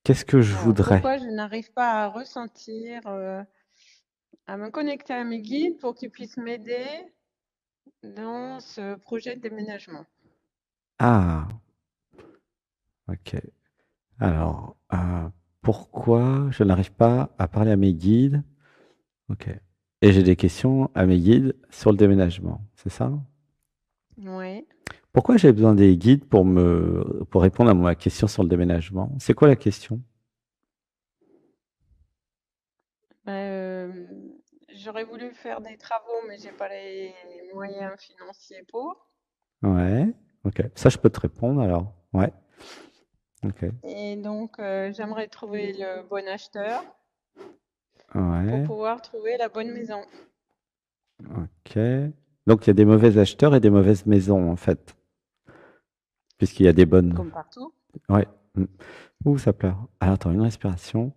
Qu'est-ce que je Alors, voudrais? pourquoi je n'arrive pas à ressentir, à me connecter à mes guides pour qu'ils puissent m'aider dans ce projet de déménagement? Ah, ok. Alors, pourquoi je n'arrive pas à parler à mes guides? Ok. Et j'ai des questions à mes guides sur le déménagement, c'est ça? Oui. Pourquoi j'ai besoin des guides pour répondre à ma question sur le déménagement? C'est quoi la question? J'aurais voulu faire des travaux, mais j'ai pas les moyens financiers pour. Ouais, ok. Ça, je peux te répondre alors. Ouais, ok. Et donc, j'aimerais trouver le bon acheteur pour Ouais, pouvoir trouver la bonne maison, ok. Donc, il y a des mauvais acheteurs et des mauvaises maisons, en fait, puisqu'il y a des bonnes. comme partout. Ouais. Mm. Ouh, ça pleure. Alors, attends, une respiration.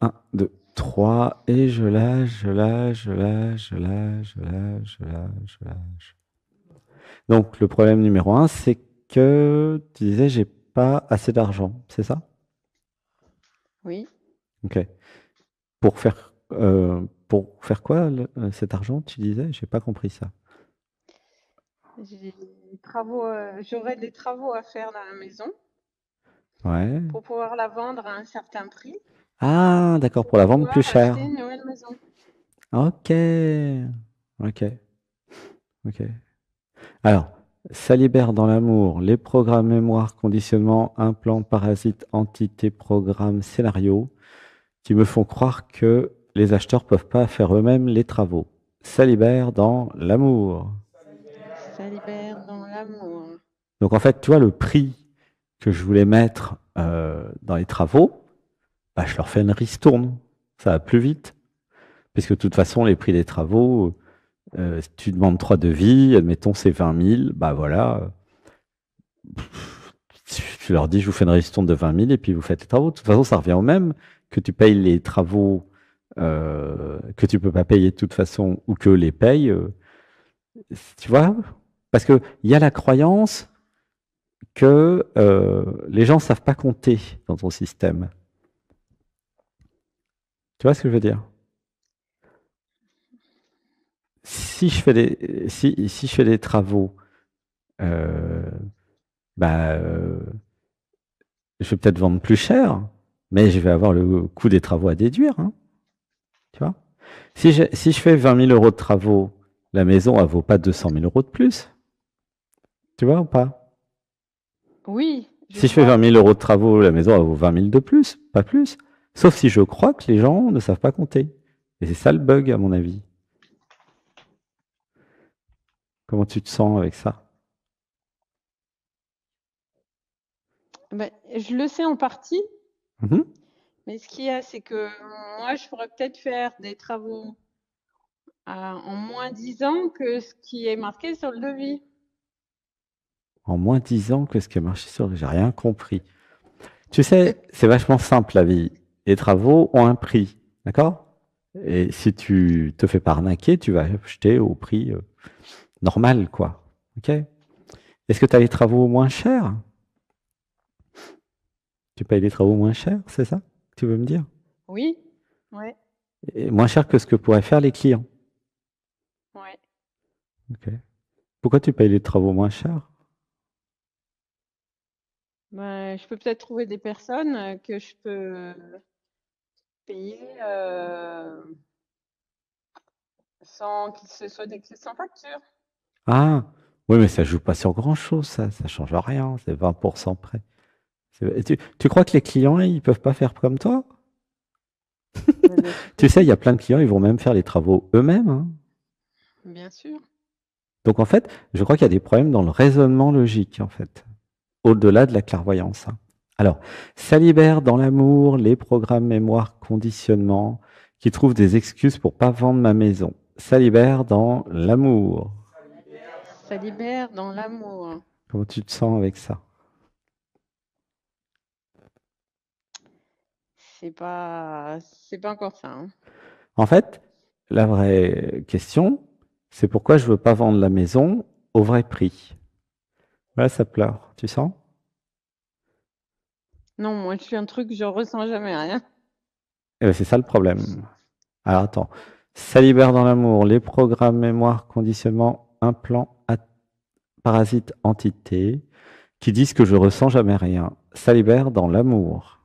Un, 2, 3. Et je lâche, je lâche, je lâche, je lâche, je lâche, je lâche, je lâche. Donc, le problème numéro un, c'est que tu disais, j'ai pas assez d'argent, c'est ça? Oui. Ok. Pour faire quoi, cet argent, tu disais? J'ai pas compris ça. J'ai des travaux, j'aurais des travaux à faire dans la maison Ouais. pour pouvoir la vendre à un certain prix Ah, d'accord, pour pour la vendre plus pouvoir cher. acheter une nouvelle maison. Ok. Ok. Ok. Alors, Salibert dans l'amour, les programmes mémoire, conditionnement, implant, parasite, entité, programme, scénario, qui me font croire que les acheteurs peuvent pas faire eux-mêmes les travaux. Salibert dans l'amour. Ça libère dans l'amour. Donc en fait, tu vois, le prix que je voulais mettre dans les travaux, bah, je leur fais une ristourne. Ça va plus vite. Puisque de toute façon, les prix des travaux, si tu demandes 3 devis, admettons c'est 20 000, bah voilà, tu leur dis je vous fais une ristourne de 20 000 et puis vous faites les travaux. De toute façon, ça revient au même que tu payes les travaux que tu peux pas payer de toute façon ou que les payes, tu vois? Parce qu'il y a la croyance que les gens savent pas compter dans ton système. Tu vois ce que je veux dire? Si je fais des travaux, euh, bah, je vais peut-être vendre plus cher, mais je vais avoir le coût des travaux à déduire, hein, tu vois? Si je fais 20 000 euros de travaux, la maison, elle vaut pas 200 000 euros de plus, tu vois ou pas? Oui, je Si je fais 20 vois. 000 euros de travaux, la maison, elle vaut 20 000 de plus, pas plus. Sauf si je crois que les gens ne savent pas compter. Et c'est ça le bug, à mon avis. Comment tu te sens avec ça? Je le sais en partie, Mhm. mais ce qu'il y a, c'est que moi, je pourrais peut-être faire des travaux en moins 10 ans que ce qui est marqué sur le devis. En moins 10 ans que ce qui a marché sur... J'ai rien compris. Tu sais, c'est vachement simple la vie. Les travaux ont un prix, d'accord? Et si tu te fais pas arnaquer, tu vas acheter au prix normal, quoi. Ok? Est-ce que tu as les travaux moins chers? Tu payes les travaux moins chers, c'est ça que tu veux me dire? Oui, ouais, Et moins cher que ce que pourraient faire les clients. ouais. Ok. Pourquoi tu payes les travaux moins chers? Je peux peut-être trouver des personnes que je peux payer sans qu'il se soit déclaré sans facture. Ah, oui, mais ça joue pas sur grand-chose, ça. Ça change rien. C'est 20% près. Tu crois que les clients, ils peuvent pas faire comme toi? Mais bien sûr que Tu sais, il y si, a plein de clients, ils vont même faire les travaux eux-mêmes, hein. bien sûr. Donc en fait, je crois qu'il y a des problèmes dans le raisonnement logique, en fait, au-delà de la clairvoyance, hein. Alors, ça libère dans l'amour les programmes mémoire conditionnement qui trouvent des excuses pour pas vendre ma maison. Ça libère dans l'amour. Ça libère dans l'amour. Comment tu te sens avec ça? C'est pas encore ça, hein. En fait, la vraie question, c'est pourquoi je veux pas vendre la maison au vrai prix. Voilà, ça pleure. Tu sens? Non, moi, je suis un truc, je ressens jamais rien. Eh ben, c'est ça le problème. Alors attends. Salibère dans l'amour, les programmes, mémoire, conditionnement, implants, parasites, entités, qui disent que je ressens jamais rien. Salibère dans l'amour.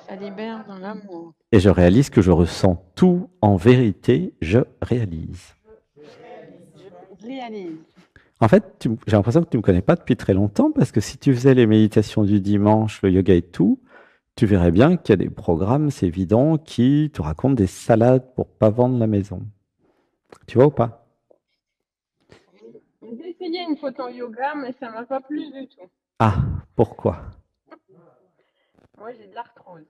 Ça libère dans l'amour. Et je réalise que je ressens tout en vérité, je réalise. Je réalise. En fait, j'ai l'impression que tu ne me connais pas depuis très longtemps parce que si tu faisais les méditations du dimanche, le yoga et tout, tu verrais bien qu'il y a des programmes, c'est évident, qui te racontent des salades pour pas vendre la maison. Tu vois ou pas? J'ai essayé une photo yoga, mais ça m'a pas plu du tout. Ah, pourquoi? Moi, j'ai de l'arthrose.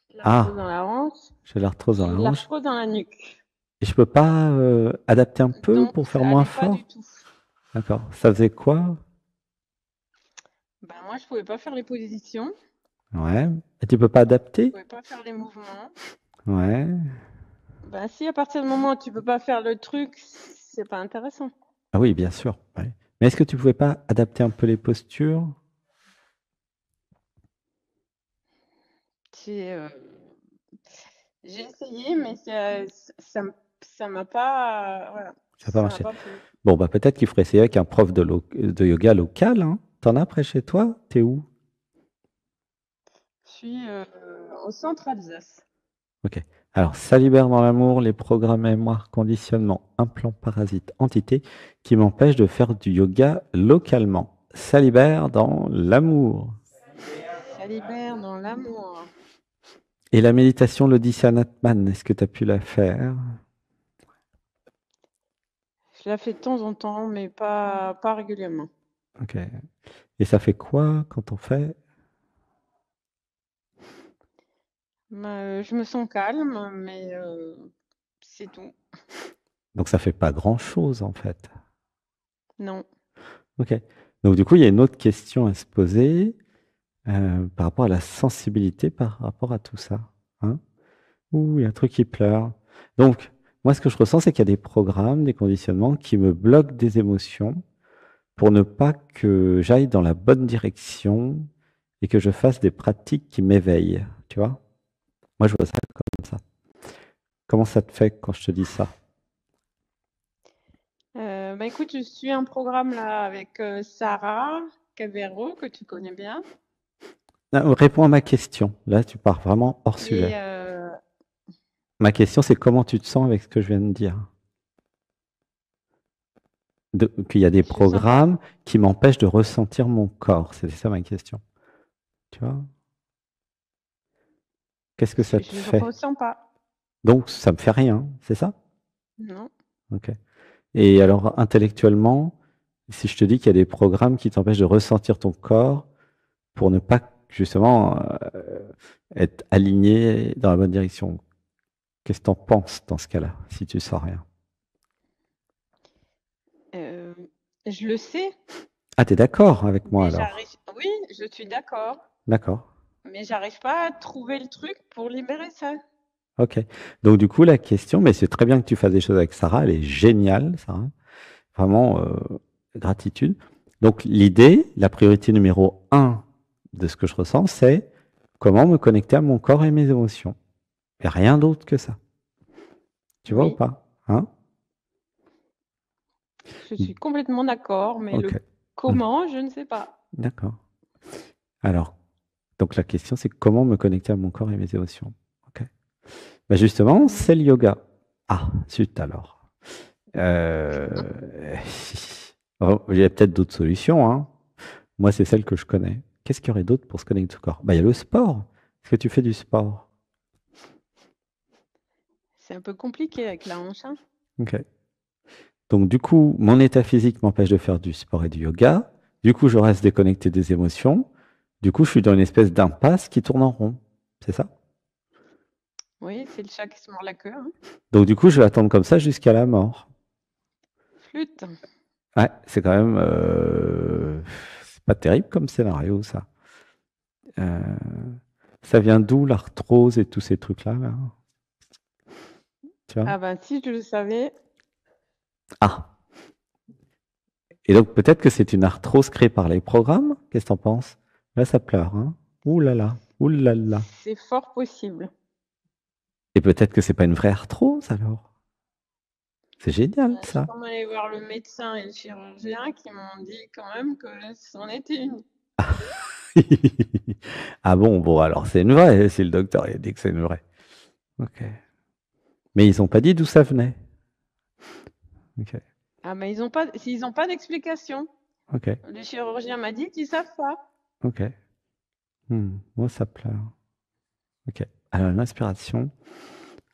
J'ai de l'arthrose Ah, dans la hanche. j'ai l'arthrose dans J'ai la de hanche. l'arthrose dans la nuque. Et je peux pas adapter un peu Donc, pour faire ça moins allait pas fort? du tout. D'accord. Ça faisait quoi? Ben, moi, je pouvais pas faire les positions. Ouais. Et tu peux pas Je adapter? pouvais pas faire les mouvements. Ouais. Ben, si à partir du moment où tu peux pas faire le truc, c'est pas intéressant. Ah oui, bien sûr. Ouais. Mais est-ce que tu pouvais pas adapter un peu les postures? J'ai j'ai essayé, mais ça m'a pas, voilà, Ça n'a pas ça m'a marché. pas plu. Bon, bah peut-être qu'il faudrait essayer avec un prof de yoga local, hein. T'en as près chez toi? T'es où? Je suis au centre Alsace. Ok. Alors, ça libère dans l'amour les programmes mémoire, conditionnement, implants, parasites, entités qui m'empêchent de faire du yoga localement. Ça libère dans l'amour. Ça libère dans l'amour. Et la méditation, l'Odyssean Atman, est-ce que tu as pu la faire? Je la fais de temps en temps, mais pas régulièrement. Ok. Et ça fait quoi quand on fait? Je me sens calme, mais c'est tout. Donc ça fait pas grand-chose en fait. Non. Ok. Donc du coup, il y a une autre question à se poser par rapport à la sensibilité par rapport à tout ça. Hein. Ouh, il y a un truc qui pleure. Donc, moi, ce que je ressens, c'est qu'il y a des programmes, des conditionnements qui me bloquent des émotions pour ne pas que j'aille dans la bonne direction et que je fasse des pratiques qui m'éveillent. Tu vois? Moi, je vois ça comme ça. Comment ça te fait quand je te dis ça? Bah, écoute, je suis un programme là avec Sarah Cavero, que tu connais bien. Non, réponds à ma question. Là, tu pars vraiment hors Et sujet. Ma question, c'est comment tu te sens avec ce que je viens de dire? Qu'il y a des je sens pas. programmes qui m'empêchent de ressentir mon corps. C'était ça ma question. Tu vois? Qu'est-ce que ça te Je fait? ressens pas. Donc, ça me fait rien, c'est ça? Non. Ok. Et alors, intellectuellement, si je te dis qu'il y a des programmes qui t'empêchent de ressentir ton corps pour ne pas justement être aligné dans la bonne direction, qu'est-ce que tu en penses dans ce cas-là, si tu sens rien? Euh, je le sais, Ah, tu es d'accord avec moi mais alors? j'arrive. Oui, je suis d'accord, D'accord. mais j'arrive pas à trouver le truc pour libérer ça. Ok. Donc, du coup, la question, mais c'est très bien que tu fasses des choses avec Sarah, elle est géniale, Sarah. Vraiment, gratitude. Donc, l'idée, la priorité numéro un de ce que je ressens, c'est comment me connecter à mon corps et mes émotions. Et rien d'autre que ça. Tu vois ou Oui, pas? Hein? je suis complètement d'accord, mais Ok. le comment, je ne sais pas. D'accord. Alors, donc la question, c'est comment me connecter à mon corps et mes émotions. Ok. Bah justement, Mhm. c'est le yoga. Ah, zut alors. Euh... oh, il y a peut-être d'autres solutions, hein. Moi, c'est celle que je connais. Qu'est-ce qu'il y aurait d'autre pour se connecter au corps? Bah, il y a le sport. Est-ce que tu fais du sport? C'est un peu compliqué avec la hanche, hein. Ok. Donc, du coup, mon état physique m'empêche de faire du sport et du yoga. Du coup, je reste déconnecté des émotions. Du coup, je suis dans une espèce d'impasse qui tourne en rond. C'est ça? Oui, c'est le chat qui se mord la queue, hein. Donc, du coup, je vais attendre comme ça jusqu'à la mort. Flûte. Ouais, c'est quand même. C'est pas terrible comme scénario, ça. Euh, ça vient d'où l'arthrose et tous ces trucs-là, là? Tu vois? Ah ben si je le savais, Ah! Et donc, peut-être que c'est une arthrose créée par les programmes? Qu'est-ce que t'en penses? Là, ça pleure, hein? Ouh là là, ouh là là. C'est fort possible. Et peut-être que c'est pas une vraie arthrose alors. C'est génial Je suis ça. quand même allée voir le médecin et le chirurgien qui m'ont dit quand même que c'en était une. Ah bon, bon alors c'est une vraie si le docteur il a dit que c'est une vraie. Ok. Mais ils ont pas dit d'où ça venait. Ok. Ah, mais ils ont pas d'explication. Ok. Le chirurgien m'a dit qu'ils savent pas. Ok. Moi ça pleure. Ok. Alors une inspiration.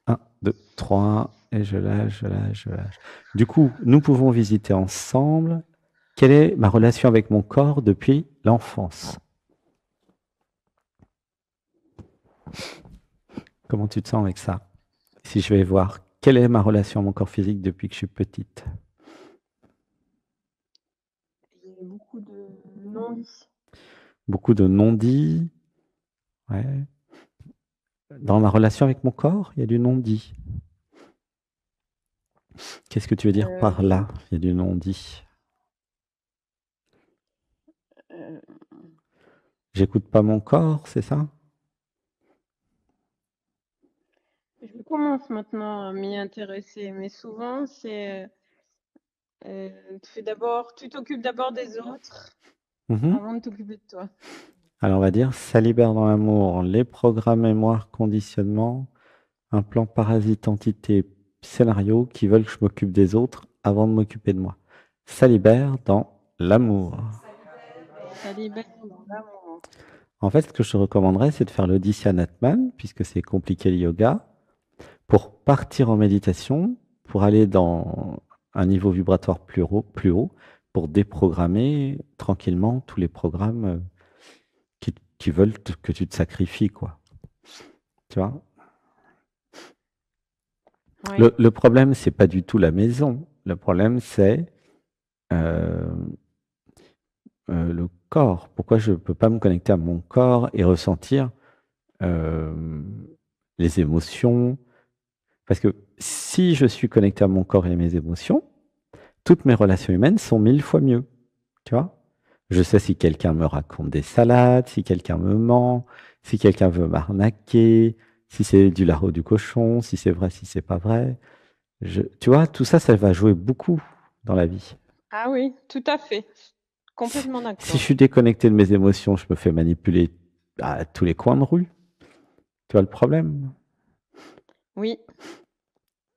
Un, 2, 3. Et je lâche, je lâche, je lâche. Du coup, nous pouvons visiter ensemble quelle est ma relation avec mon corps depuis l'enfance. Comment tu te sens avec ça? Si je vais voir quelle est ma relation à mon corps physique depuis que je suis petite. Il y a beaucoup de non-dits. Beaucoup de non-dits. Ouais. Dans ma relation avec mon corps, il y a du non-dit. Qu'est-ce que tu veux dire par Oui. là? Il y a du non-dit. euh, J'écoute pas mon corps, c'est ça? je commence maintenant à m'y intéresser, mais souvent tu t'occupes d'abord des autres Mhm. avant de t'occuper de toi. Alors on va dire, ça libère dans l'amour les programmes mémoire, conditionnement, un plan parasite, entité, scénario qui veulent que je m'occupe des autres avant de m'occuper de moi. Ça libère dans l'amour. Ça libère dans l'amour. En fait, ce que je te recommanderais, c'est de faire le Dhyana, puisque c'est compliqué le yoga, pour partir en méditation, pour aller dans un niveau vibratoire plus haut, pour déprogrammer tranquillement tous les programmes qui veulent que tu te sacrifies, quoi. Tu vois? Oui. Le problème, c'est pas du tout la maison. Le problème, c'est euh, le corps. Pourquoi je ne peux pas me connecter à mon corps et ressentir euh, les émotions? Parce que si je suis connecté à mon corps et à mes émotions, toutes mes relations humaines sont 1000 fois mieux. Tu vois? Je sais si quelqu'un me raconte des salades, si quelqu'un me ment, si quelqu'un veut m'arnaquer, si c'est du lard ou du cochon, si c'est vrai, si c'est pas vrai. Tu vois, tout ça, ça va jouer beaucoup dans la vie. Ah oui, tout à fait. Si, Complètement si je d'accord. suis déconnecté de mes émotions, je me fais manipuler à tous les coins de rue. Tu vois le problème? Oui.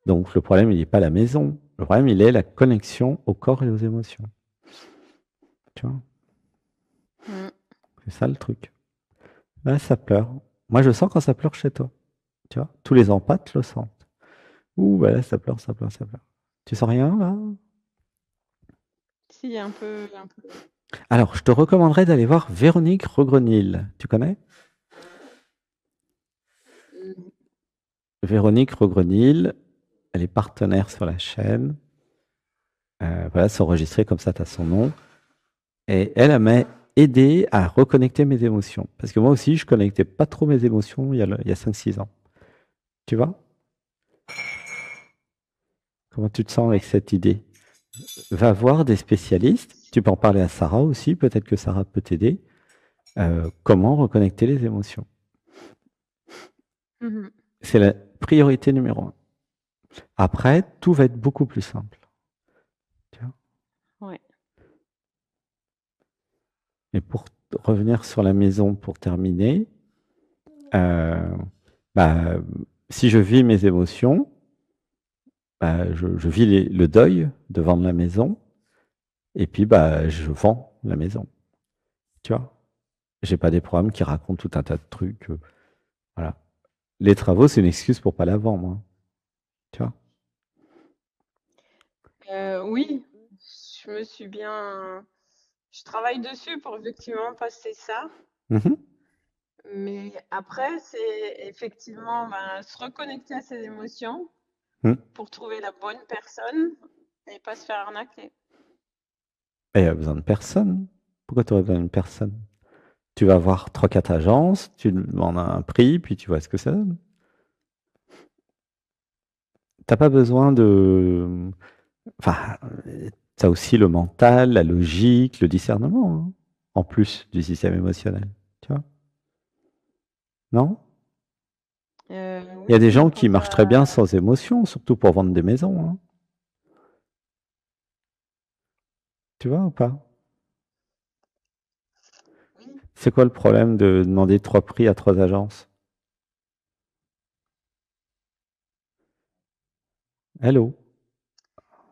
Donc le problème, il n'est pas la maison. Le problème, il est la connexion au corps et aux émotions. Tu vois? Mm. C'est ça le truc. Là, ça pleure. Moi, je sens quand ça pleure chez toi. Tu vois? Tous les empathes le sentent. Ouh, bah là, ça pleure, ça pleure, ça pleure. Tu sens rien, là? Si, un peu, un peu. Alors, je te recommanderais d'aller voir Véronique Regrenil. Tu connais? Mm. Véronique Regrenil, elle est partenaire sur la chaîne. Voilà, c'est enregistré comme ça, tu as son nom. Et elle m'a aidé à reconnecter mes émotions. Parce que moi aussi, je connectais pas trop mes émotions il y a 5-6 ans. Tu vois? Comment tu te sens avec Ouais. cette idée? Va voir des spécialistes. Tu peux en parler à Sarah aussi. Peut-être que Sarah peut t'aider. Comment reconnecter les émotions? Mhm. C'est la priorité numéro un. Après, tout va être beaucoup plus simple. Tu vois. Ouais. Et pour revenir sur la maison, pour terminer, euh, bah, si je vis mes émotions, bah, je vis le deuil de vendre la maison, et puis bah, je vends la maison. Tu vois? J'ai pas des programmes qui racontent tout un tas de trucs. Voilà. Les travaux, c'est une excuse pour pas la vendre, hein. Tu vois? Oui, je travaille dessus pour effectivement passer ça. Mhm. Mais après, c'est effectivement se reconnecter à ses émotions Mhm. pour trouver la bonne personne et pas se faire arnaquer. Et il y a besoin de personne. Pourquoi tu aurais besoin d'une personne? Tu vas voir 3-4 agences, tu demandes un prix, puis tu vois ce que ça donne. T'as pas besoin de. Enfin, tu as aussi le mental, la logique, le discernement, hein, en plus du système émotionnel. Tu vois? Non? Il y a Oui, des mais gens quand qui marchent très bien sans émotion, surtout pour vendre des maisons, hein. Tu vois ou pas? oui, C'est quoi le problème de demander 3 prix à 3 agences? Hello?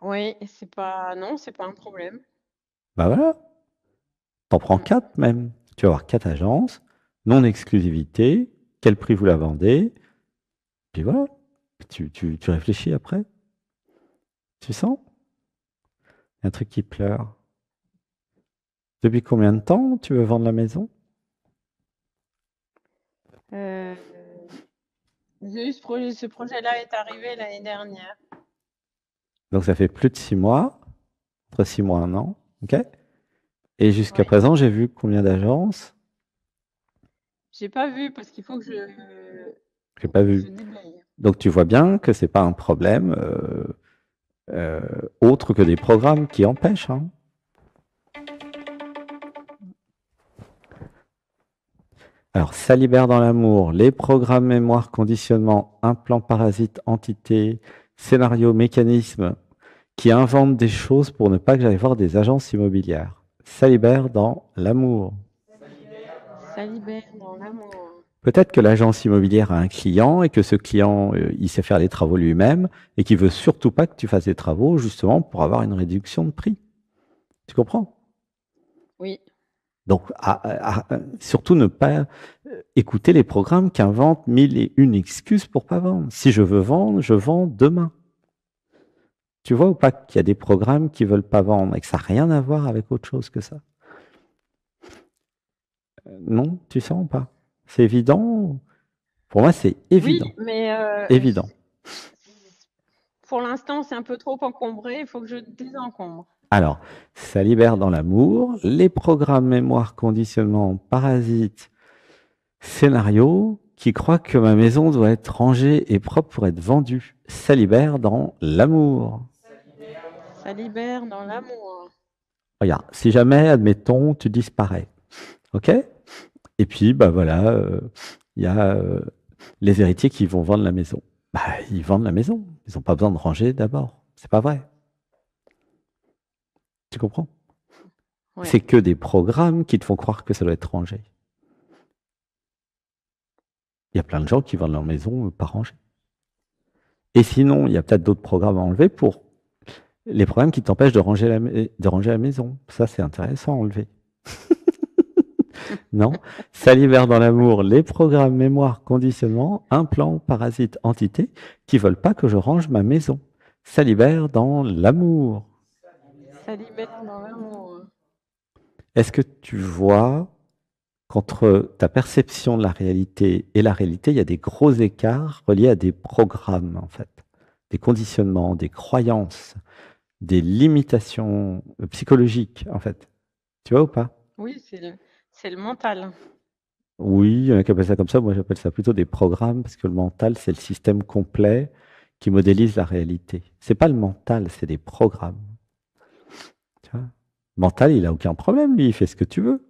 oui, c'est pas, non, c'est pas un problème. Bah voilà, t'en prends Mm. 4 même. Tu vas avoir 4 agences, non-exclusivité, quel prix vous la vendez, puis voilà. Tu réfléchis après. Tu sens? Il y a un truc qui pleure. Depuis combien de temps tu veux vendre la maison? Euh, ce projet-là est arrivé l'année dernière. Donc ça fait plus de 6 mois, entre 6 mois et 1 an, ok? Et jusqu'à Oui. présent, j'ai vu combien d'agences? J'ai pas vu parce qu'il faut que J'ai pas je vu. déblaye. Donc tu vois bien que c'est pas un problème autre que des programmes qui empêchent, hein. Alors, Salibert dans l'amour, les programmes mémoire, conditionnement, implants parasites, entités, scénario, mécanisme, qui inventent des choses pour ne pas que j'aille voir des agences immobilières. Salibert dans l'amour. Ça libère dans l'amour. Peut-être que l'agence immobilière a un client et que ce client, il sait faire les travaux lui-même et qui veut surtout pas que tu fasses des travaux justement pour avoir une réduction de prix. Tu comprends? Oui, Donc, surtout ne pas écouter les programmes qui inventent mille et une excuses pour pas vendre. Si je veux vendre, je vends demain. Tu vois ou pas qu'il y a des programmes qui veulent pas vendre et que ça n'a rien à voir avec autre chose que ça? Non, tu sens ou pas? C'est évident? Pour moi, c'est oui, évident. mais Évident. pour l'instant, c'est un peu trop encombré. Il faut que je désencombre. Alors, ça libère dans l'amour, les programmes mémoire, conditionnement, parasites, scénario, qui croient que ma maison doit être rangée et propre pour être vendue. Ça libère dans l'amour. Ça libère dans l'amour. Regarde, si jamais, admettons, tu disparais, ok? Et puis, bah voilà, il y a les héritiers qui vont vendre la maison. Bah, ils vendent la maison. Ils n'ont pas besoin de ranger d'abord. C'est pas vrai. Tu comprends? Ouais. C'est que des programmes qui te font croire que ça doit être rangé. Il y a plein de gens qui vendent leur maison pas rangée. Et sinon, il y a peut-être d'autres programmes à enlever pour les programmes qui t'empêchent de ranger la maison. Ça, c'est intéressant à enlever. Non? Salivère dans l'amour, les programmes mémoire, conditionnement, implants, parasites, entités qui veulent pas que je range ma maison. Salivère dans l'amour. Ça libère dans l'amour. Est-ce que tu vois qu'entre ta perception de la réalité, il y a des gros écarts reliés à des programmes, en fait, des conditionnements, des croyances, des limitations psychologiques, en fait. Tu vois ou pas? Oui, c'est le mental. Oui, il y en a qui appellent ça comme ça. Moi, j'appelle ça plutôt des programmes parce que le mental, c'est le système complet qui modélise la réalité. C'est pas le mental, c'est des programmes. Tu vois? Le mental, il a aucun problème, lui, il fait ce que tu veux.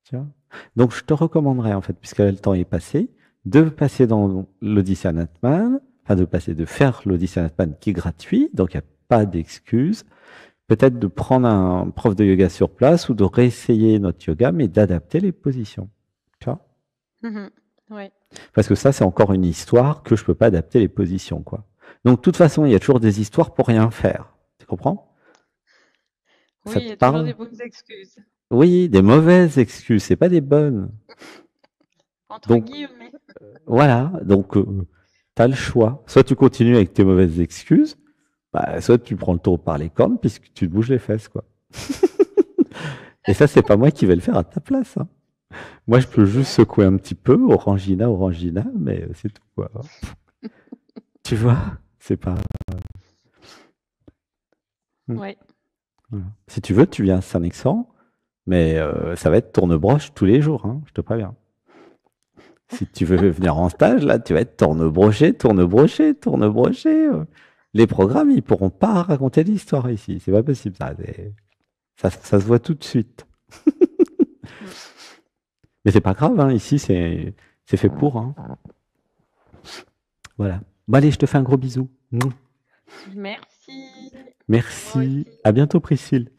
Tu vois? Donc, je te recommanderais, en fait, puisque le temps est passé, de passer dans l'Odyssée Ant-Man, enfin, de faire l'Odyssée Ant-Man qui est gratuit, donc il n'y a pas d'excuse. Peut-être de prendre un prof de yoga sur place ou de réessayer notre yoga, mais d'adapter les positions. Tu vois? Mhm. Ouais. Parce que ça, c'est encore une histoire que je peux pas adapter les positions, quoi. Donc, de toute façon, il y a toujours des histoires pour rien faire. Tu comprends? Oui, Ça il te y a toujours parle? des bonnes excuses. Oui, des mauvaises excuses, c'est pas des bonnes. Entre Donc, guillemets. voilà. Donc, tu as le choix. Soit tu continues avec tes mauvaises excuses, bah, soit tu prends le taureau par les cornes puisque tu te bouges les fesses, quoi. Et ça, c'est pas moi qui vais le faire à ta place, hein. Moi, je peux juste secouer un petit peu, orangina, orangina, mais c'est tout, quoi. Tu vois? C'est pas. Hmm. Ouais. Voilà. Si tu veux, tu viens à Saint-Nexan, mais ça va être tourne-broche tous les jours, hein, je te préviens. Si tu veux venir en stage, là, tu vas être tourne-broché, tourne-broché, tourne-broché. Les programmes, ils pourront pas raconter l'histoire ici. C'est pas possible, ça. Ça se voit tout de suite. Mm. Mais c'est pas grave, hein, ici, c'est fait pour, hein. Voilà. Bon, allez, je te fais un gros bisou. Mouah. Merci. Moi Merci. aussi. À bientôt, Priscille.